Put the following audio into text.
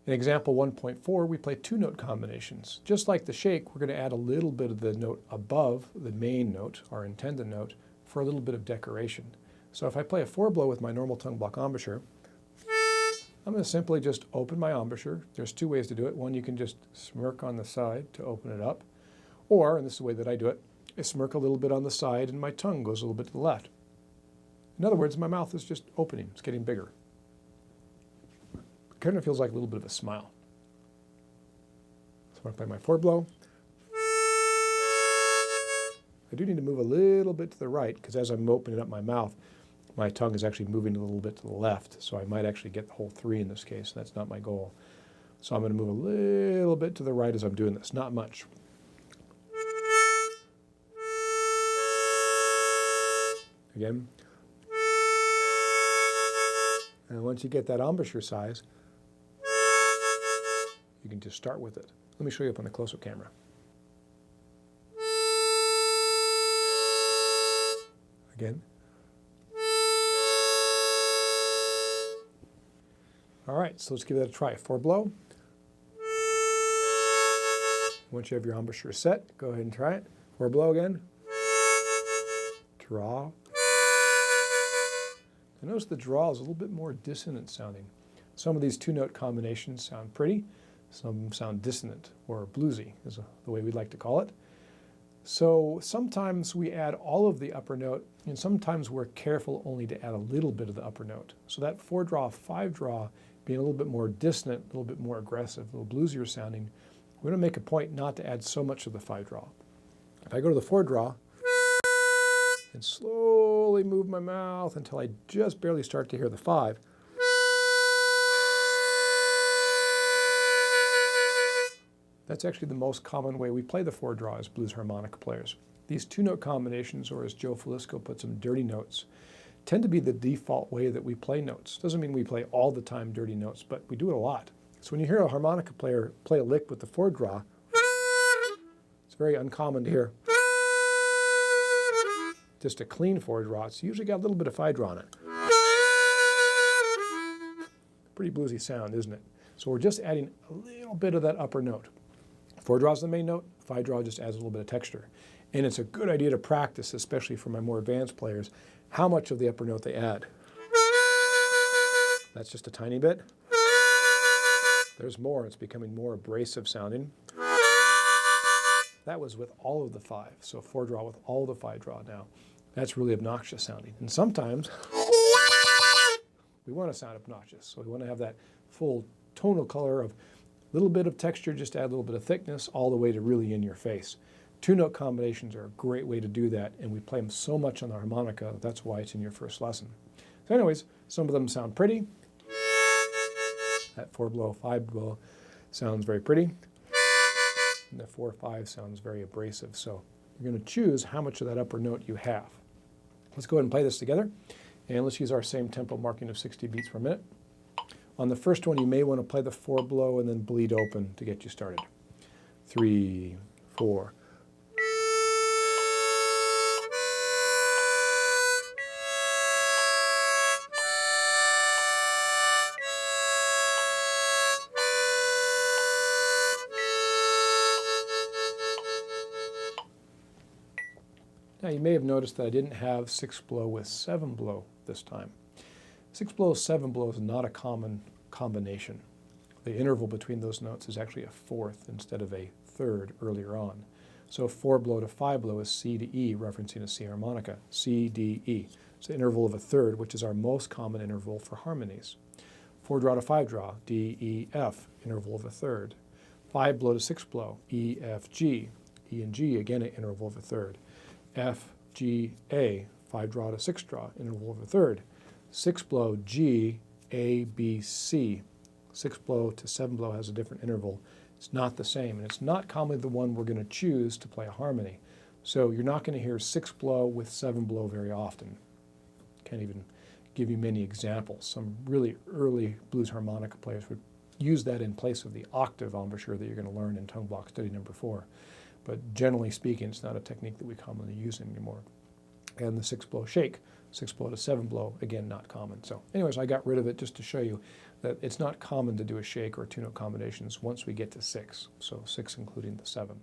In example 1.4, we play two-note combinations. Just like the shake, we're going to add a little bit of the note above the main note, our intended note, for a little bit of decoration. So if I play a 4-blow with my normal tongue block embouchure, I'm going to simply just open my embouchure. There's two ways to do it. One, you can just smirk on the side to open it up. Or, and this is the way that I do it, I smirk a little bit on the side and my tongue goes a little bit to the left. In other words, my mouth is just opening. It's getting bigger. It kind of feels like a little bit of a smile. So when I play my 4-blow, I do need to move a little bit to the right because as I'm opening up my mouth, my tongue is actually moving a little bit to the left. So I might actually get the whole 3 in this case. That's not my goal. So I'm going to move a little bit to the right as I'm doing this, not much. Again. And once you get that embouchure size, you can just start with it. Let me show you up on a close-up camera. Again. All right, so let's give that a try. 4-blow. Once you have your embouchure set, go ahead and try it. 4-blow again. Draw. And notice the draw is a little bit more dissonant sounding. Some of these two-note combinations sound pretty, some sound dissonant or bluesy is the way we'd like to call it. So sometimes we add all of the upper note, and sometimes we're careful only to add a little bit of the upper note. So that 4-draw, 5-draw being a little bit more dissonant, a little bit more aggressive, a little bluesier sounding, we're going to make a point not to add so much of the 5-draw. If I go to the 4-draw, and slowly move my mouth until I just barely start to hear the 5. That's actually the most common way we play the 4-draw as blues harmonica players. These two-note combinations, or as Joe Falisco puts them, dirty notes, tend to be the default way that we play notes. Doesn't mean we play all the time dirty notes, but we do it a lot. So when you hear a harmonica player play a lick with the 4-draw, it's very uncommon to hear just a clean 4-draw. It's usually got a little bit of 5-draw on it. Pretty bluesy sound, isn't it? So we're just adding a little bit of that upper note. 4-draw is the main note, 5-draw just adds a little bit of texture. And it's a good idea to practice, especially for my more advanced players, how much of the upper note they add. That's just a tiny bit. There's more, it's becoming more abrasive sounding. That was with all of the 5, so 4-draw with all the 5-draw now. That's really obnoxious sounding. And sometimes we want to sound obnoxious, so we want to have that full tonal color of a little bit of texture, just add a little bit of thickness, all the way to really in your face. Two-note combinations are a great way to do that, and we play them so much on the harmonica, that's why it's in your first lesson. So anyways, some of them sound pretty. That 4-blow, 5-blow sounds very pretty. And the 4-5 sounds very abrasive. So you're going to choose how much of that upper note you have. Let's go ahead and play this together. And let's use our same tempo marking of 60 beats per minute. On the first one, you may want to play the 4-blow and then bleed open to get you started. 3, 4. Now you may have noticed that I didn't have 6-blow with 7-blow this time. 6-blow, 7-blow is not a common combination. The interval between those notes is actually a 4th instead of a 3rd earlier on. So 4-blow to 5-blow is C to E, referencing a C harmonica, C, D, E. It's the interval of a 3rd, which is our most common interval for harmonies. 4-draw to 5-draw, D, E, F, interval of a 3rd. 5-blow to 6-blow, E, F, G. E and G, again an interval of a 3rd. F, G, A, 5-draw to 6-draw, interval of a 3rd. 6-blow, G, A, B, C. 6-blow to 7-blow has a different interval. It's not the same, and it's not commonly the one we're going to choose to play a harmony. So you're not going to hear 6-blow with 7-blow very often. Can't even give you many examples. Some really early blues harmonica players would use that in place of the octave embouchure that you're going to learn in tongue block study number 4. But generally speaking, it's not a technique that we commonly use anymore. And the 6-blow shake, 6-blow to 7-blow, again, not common. So anyways, I got rid of it just to show you that it's not common to do a shake or two-note combinations once we get to 6, so 6 including the 7.